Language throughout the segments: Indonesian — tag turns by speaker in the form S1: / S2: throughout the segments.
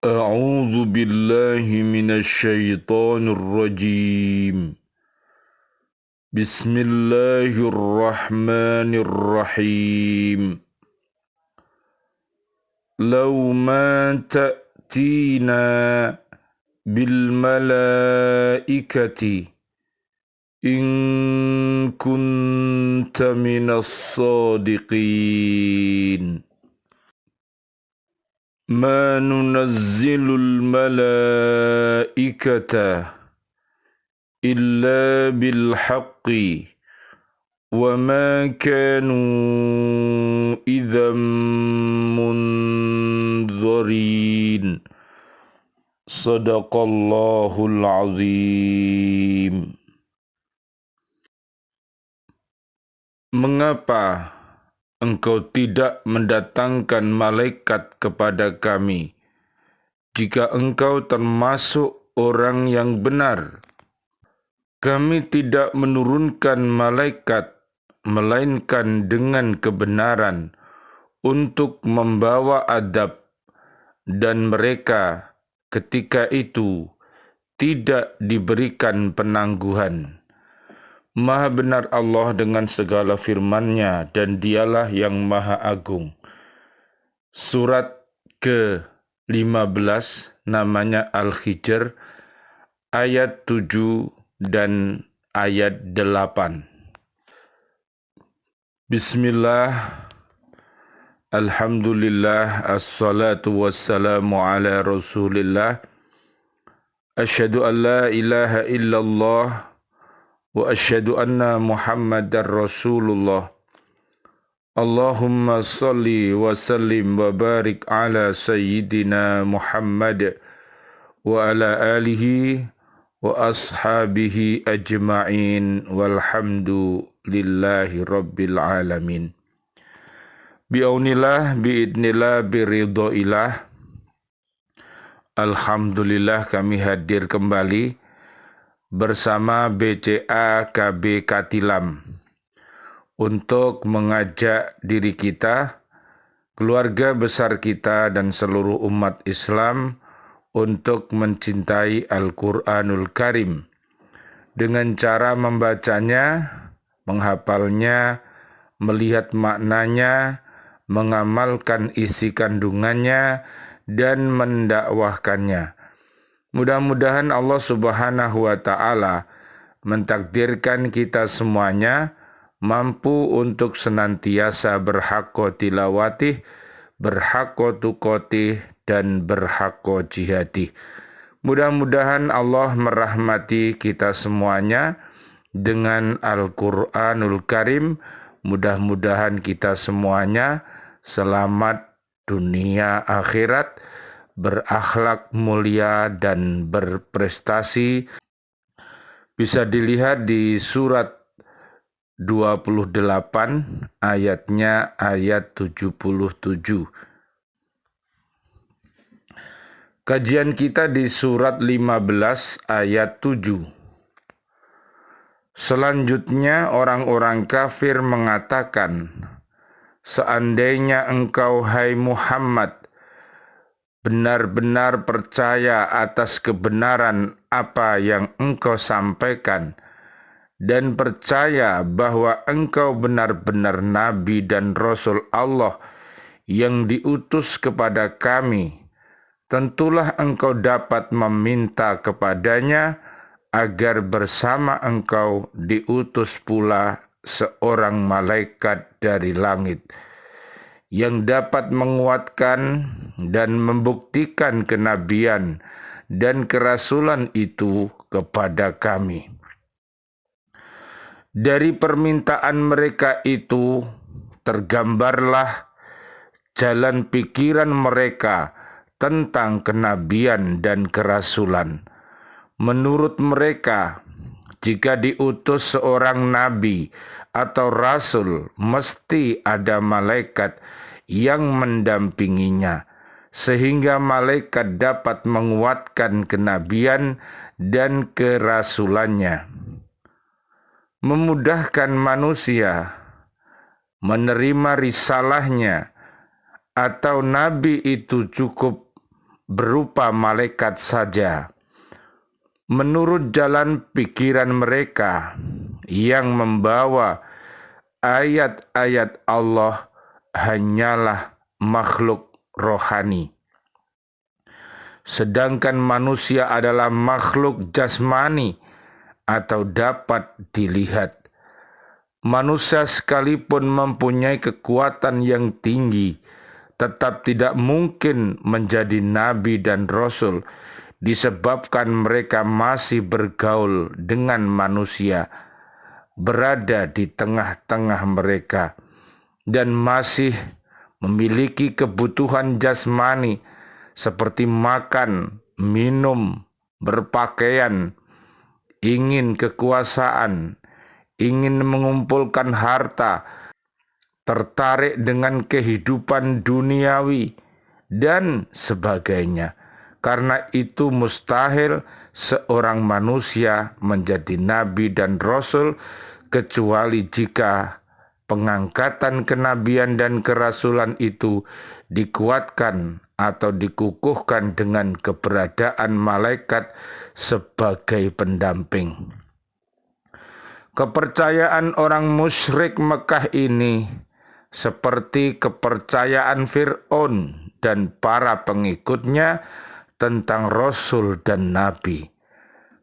S1: أعوذ بالله من الشيطان الرجيم. بسم الله الرحمن الرحيم. لو ما تأتينا بالملائكة إن كنت من الصادقين. ما ننزل الملائكة إلا بالحق وما كانوا إذا منذرين. صدق الله العظيم. Mengapa Engkau tidak mendatangkan malaikat kepada kami, jika Engkau termasuk orang yang benar? Kami tidak menurunkan malaikat, melainkan dengan kebenaran, untuk membawa adab, dan mereka ketika itu tidak diberikan penangguhan. Maha benar Allah dengan segala firman-Nya, dan Dialah yang Maha Agung. Surat ke-15 namanya Al-Hijr, ayat 7 dan ayat 8. Bismillah, alhamdulillah, assalatu wassalamu ala rasulillah. Asyhadu an la ilaha illallah wa asyhadu anna Muhammadar Rasulullah. Allahumma salli wa sallim wa barik ala sayyidina Muhammad wa ala alihi wa ashabihi ajma'in walhamdulillahi rabbil alamin. Bi'aunillah, bi'idnillah, biridhoillah. Alhamdulillah kami hadir kembali bersama BCA KB Katilam untuk mengajak diri kita, keluarga besar kita, dan seluruh umat Islam untuk mencintai Al-Quranul Karim dengan cara membacanya, menghafalnya, melihat maknanya, mengamalkan isi kandungannya, dan mendakwahkannya. Mudah-mudahan Allah Subhanahu wa Ta'ala mentakdirkan kita semuanya mampu untuk senantiasa berhaqqa tilawatih, berhaqqa tuqatih, dan berhaqqa jihadih. Mudah-mudahan Allah merahmati kita semuanya dengan Al-Quranul Karim. Mudah-mudahan kita semuanya selamat dunia akhirat, berakhlak mulia dan berprestasi. Bisa dilihat di surat 28 ayatnya ayat 77. Kajian kita di surat 15 ayat 7. Selanjutnya orang-orang kafir mengatakan, seandainya engkau, hai Muhammad, benar-benar percaya atas kebenaran apa yang engkau sampaikan, dan percaya bahwa engkau benar-benar Nabi dan Rasul Allah yang diutus kepada kami, tentulah engkau dapat meminta kepadanya agar bersama engkau diutus pula seorang malaikat dari langit yang dapat menguatkan dan membuktikan kenabian dan kerasulan itu kepada kami. Dari permintaan mereka itu tergambarlah jalan pikiran mereka tentang kenabian dan kerasulan. Menurut mereka, jika diutus seorang nabi atau rasul, mesti ada malaikat yang mendampinginya, sehingga malaikat dapat menguatkan kenabian dan kerasulannya, memudahkan manusia menerima risalahnya, atau nabi itu cukup berupa malaikat saja. Menurut jalan pikiran mereka yang membawa ayat-ayat Allah hanyalah makhluk rohani. Sedangkan manusia adalah makhluk jasmani atau dapat dilihat. Manusia sekalipun mempunyai kekuatan yang tinggi, tetap tidak mungkin menjadi nabi dan rasul disebabkan mereka masih bergaul dengan manusia, berada di tengah-tengah mereka, dan masih memiliki kebutuhan jasmani seperti makan, minum, berpakaian, ingin kekuasaan, ingin mengumpulkan harta, tertarik dengan kehidupan duniawi, dan sebagainya. Karena itu mustahil seorang manusia menjadi nabi dan rasul kecuali jika pengangkatan kenabian dan kerasulan itu dikuatkan atau dikukuhkan dengan keberadaan malaikat sebagai pendamping. Kepercayaan orang musyrik Mekah ini seperti kepercayaan Fir'aun dan para pengikutnya tentang Rasul dan Nabi.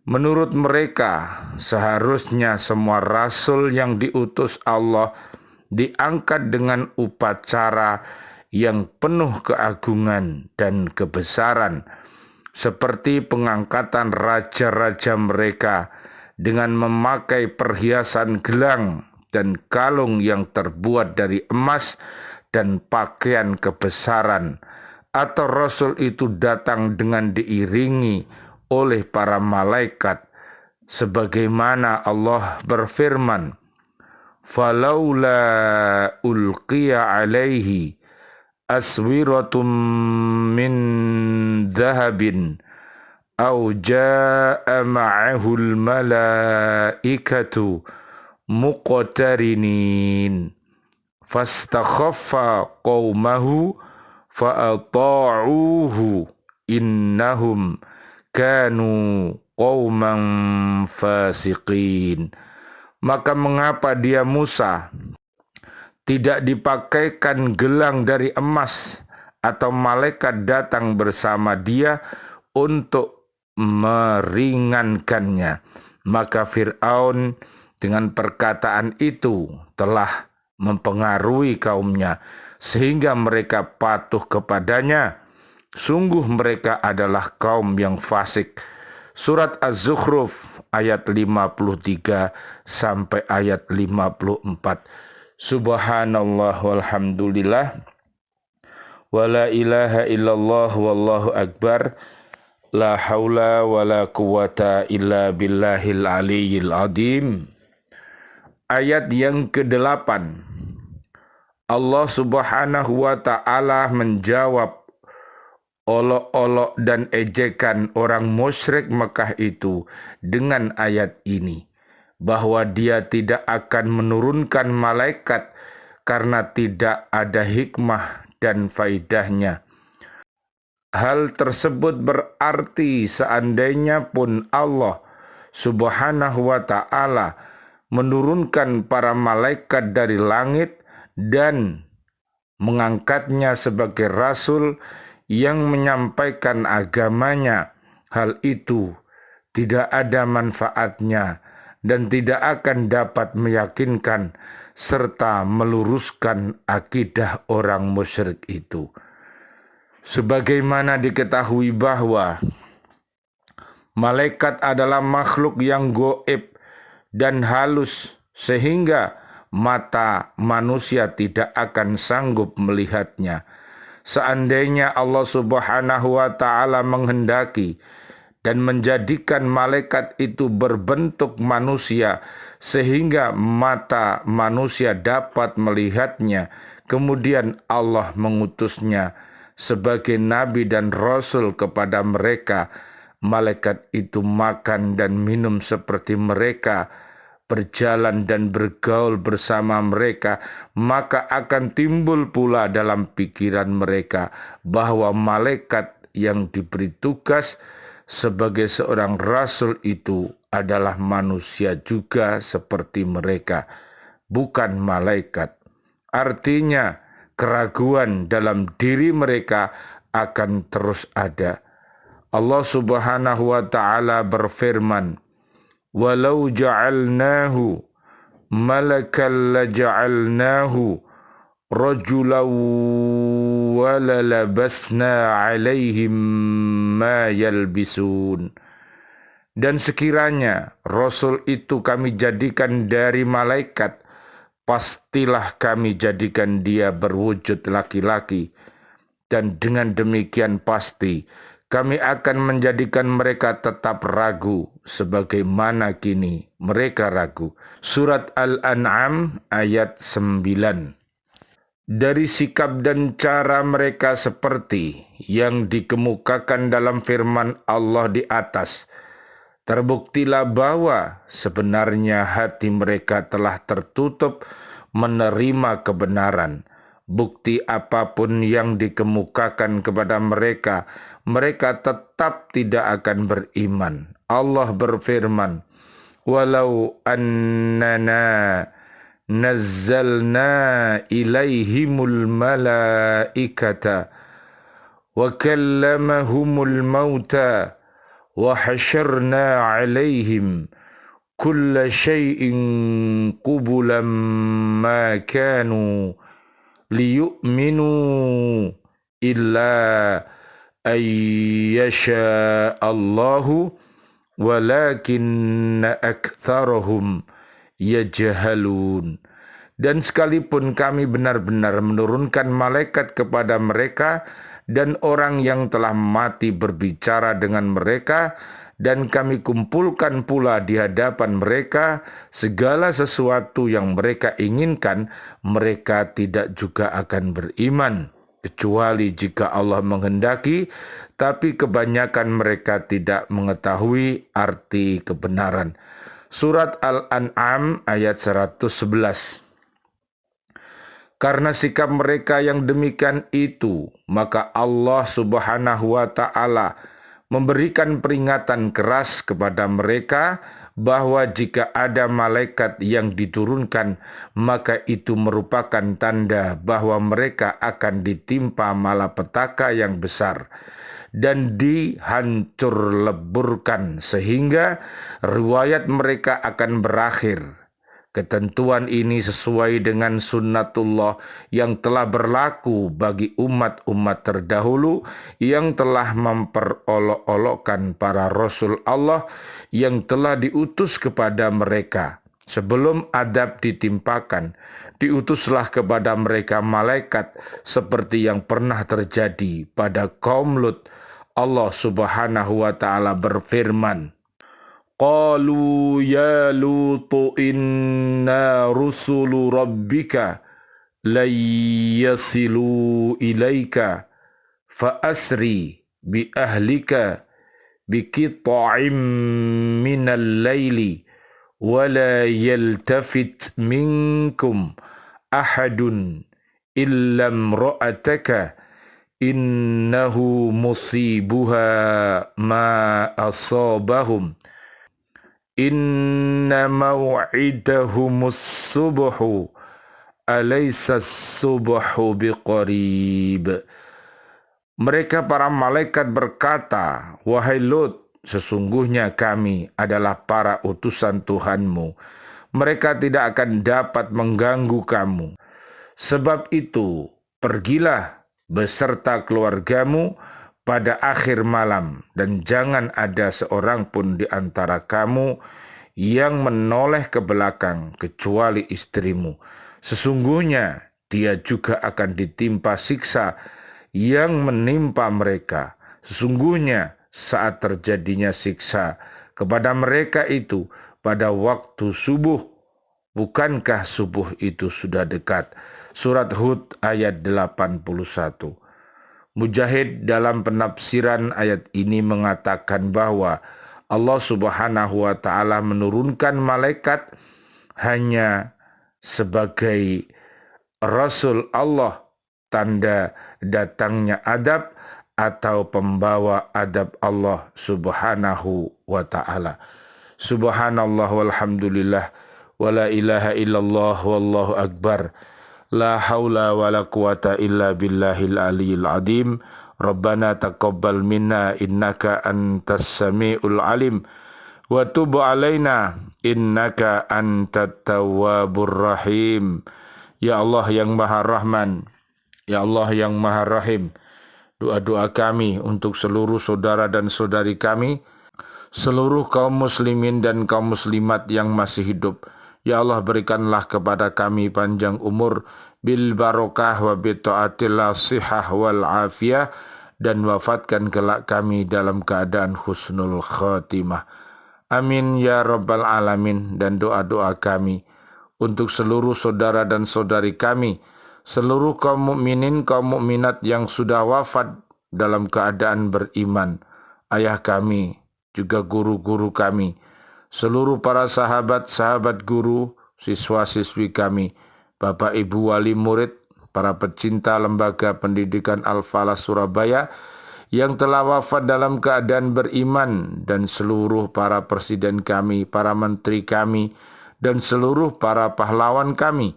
S1: Menurut mereka, seharusnya semua Rasul yang diutus Allah diangkat dengan upacara yang penuh keagungan dan kebesaran, seperti pengangkatan raja-raja mereka dengan memakai perhiasan gelang dan kalung yang terbuat dari emas dan pakaian kebesaran, atau Rasul itu datang dengan diiringi oleh para malaikat, sebagaimana Allah berfirman, "Falaula ulqiya alaihi aswiratum min dhahabin aw jaa ma'ahul malaikatu muqtarinin fastakhaffa qaumahu fa'ata'uhu innahum kanu qauman fasiqin." Maka mengapa dia Musa tidak dipakaikan gelang dari emas atau malaikat datang bersama dia untuk meringankannya? Maka Fir'aun dengan perkataan itu telah mempengaruhi kaumnya sehingga mereka patuh kepadanya. Sungguh mereka adalah kaum yang fasik. Surat Az-Zukhruf ayat 53 sampai ayat 54. Subhanallah walhamdulillah wala ilaha illallah wallahu akbar. La haula wala quwata illa billahil aliyyil azim. Ayat yang ke-8. Allah Subhanahu wa ta'ala menjawab olok-olok dan ejekan orang musyrik Mekah itu dengan ayat ini, bahwa dia tidak akan menurunkan malaikat karena tidak ada hikmah dan faidahnya. Hal tersebut berarti seandainya pun Allah Subhanahu wa ta'ala menurunkan para malaikat dari langit dan mengangkatnya sebagai rasul yang menyampaikan agamanya, hal itu tidak ada manfaatnya dan tidak akan dapat meyakinkan serta meluruskan akidah orang musyrik itu. Sebagaimana diketahui bahwa malaikat adalah makhluk yang goib dan halus sehingga mata manusia tidak akan sanggup melihatnya. Seandainya Allah Subhanahu wa ta'ala menghendaki dan menjadikan malaikat itu berbentuk manusia sehingga mata manusia dapat melihatnya, kemudian Allah mengutusnya sebagai nabi dan rasul kepada mereka, malaikat itu makan dan minum seperti mereka, berjalan dan bergaul bersama mereka, maka akan timbul pula dalam pikiran mereka bahwa malaikat yang diberi tugas sebagai seorang rasul itu adalah manusia juga seperti mereka, bukan malaikat. Artinya, keraguan dalam diri mereka akan terus ada. Allah Subhanahu wa taala berfirman, "Walau ja'alnahu malakan laja'alnahu rajulan walalabasna 'alaihim ma yalbisun." Dan sekiranya Rasul itu kami jadikan dari malaikat, pastilah kami jadikan dia berwujud laki-laki. Dan dengan demikian pasti kami akan menjadikan mereka tetap ragu sebagaimana kini mereka ragu. Surat Al-An'am ayat 9. Dari sikap dan cara mereka seperti yang dikemukakan dalam firman Allah di atas, terbuktilah bahwa sebenarnya hati mereka telah tertutup menerima kebenaran. Bukti apapun yang dikemukakan kepada mereka, mereka tetap tidak akan beriman. Allah berfirman, "Walau annana nazzalna ilaihimul malaikata wa kallamahumul mauta wa hasyarna alaihim kulla syai'in qubulan ma kanu liyu'minu illa ayyasha Allahu walakinna aktsarahum yajhalun." Dan sekalipun kami benar-benar menurunkan malaikat kepada mereka dan orang yang telah mati berbicara dengan mereka, dan kami kumpulkan pula di hadapan mereka segala sesuatu yang mereka inginkan, mereka tidak juga akan beriman, kecuali jika Allah menghendaki, tapi kebanyakan mereka tidak mengetahui arti kebenaran. Surat Al-An'am ayat 111. Karena sikap mereka yang demikian itu, maka Allah Subhanahu wa taala memberikan peringatan keras kepada mereka bahwa jika ada malaikat yang diturunkan, maka itu merupakan tanda bahwa mereka akan ditimpa malapetaka yang besar dan dihancur leburkan sehingga riwayat mereka akan berakhir. Ketentuan ini sesuai dengan sunnatullah yang telah berlaku bagi umat-umat terdahulu yang telah memperolok-olokkan para rasul Allah yang telah diutus kepada mereka. Sebelum adab ditimpakan, diutuslah kepada mereka malaikat seperti yang pernah terjadi pada kaum Lut. Allah Subhanahu wa taala berfirman, "Qalu ya Lutu inna rusulu rabbika lan yasilu ilaika fa asri bi ahlika bi qita'im minal laili wa la yaltafit minkum ahadun illa imra'ataka innahu musibuha ma asabahum inna maw'idahumus subhu alaysa subhu biqarib." Mereka para malaikat berkata, "Wahai Lut, sesungguhnya kami adalah para utusan Tuhanmu. Mereka tidak akan dapat mengganggu kamu. Sebab itu, pergilah beserta keluargamu pada akhir malam, dan jangan ada seorang pun di antara kamu yang menoleh ke belakang kecuali istrimu. Sesungguhnya dia juga akan ditimpa siksa yang menimpa mereka. Sesungguhnya saat terjadinya siksa kepada mereka itu pada waktu subuh. Bukankah subuh itu sudah dekat?" Surat Hud ayat 81. Mujahid dalam penafsiran ayat ini mengatakan bahwa Allah Subhanahu wa taala menurunkan malaikat hanya sebagai Rasul Allah, tanda datangnya adab, atau pembawa adab Allah subhanahu wa ta'ala. Subhanallah walhamdulillah wa la ilaha illallah wallahu akbar. La haula wa la quwata illa billahil aliyil azim. Rabbana taqabbal minna innaka antas samiul alim. Wa tub alaina innaka antat tawwabur rahim. Ya Allah yang Maha Rahman, Ya Allah yang Maha Rahim, doa-doa kami untuk seluruh saudara dan saudari kami, seluruh kaum muslimin dan kaum muslimat yang masih hidup. Ya Allah, berikanlah kepada kami panjang umur bil barokah wa bi taatillah sihah wal afiyah, dan wafatkan kelak kami dalam keadaan husnul khatimah. Amin ya rabbal alamin. Dan doa-doa kami untuk seluruh saudara dan saudari kami, seluruh kaum mukminin, kaum mukminat yang sudah wafat dalam keadaan beriman, ayah kami, juga guru-guru kami, seluruh para sahabat-sahabat guru, siswa-siswi kami, Bapak Ibu wali murid, para pecinta Lembaga Pendidikan Al-Falah Surabaya yang telah wafat dalam keadaan beriman, dan seluruh para presiden kami, para menteri kami, dan seluruh para pahlawan kami,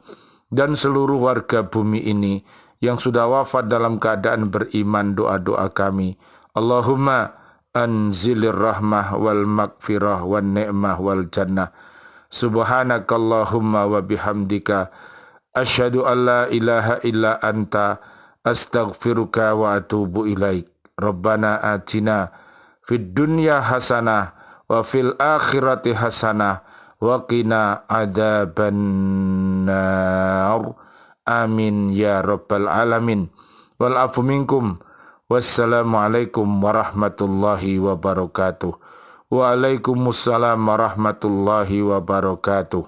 S1: dan seluruh warga bumi ini yang sudah wafat dalam keadaan beriman. Doa-doa kami, Allahumma anzilir rahmah wal magfirah wal ni'mah wal jannah. Subhanakallahumma wa bihamdika asyhadu an la ilaha illa anta astaghfiruka wa atubu ilaik. Rabbana atina fid dunya hasanah wa fil akhirati hasanah wa qina adzabannar. Amin ya rabbal alamin. Wal afu minkum. Wassalamualaikum warahmatullahi wabarakatuh. Waalaikumsalam warahmatullahi wabarakatuh.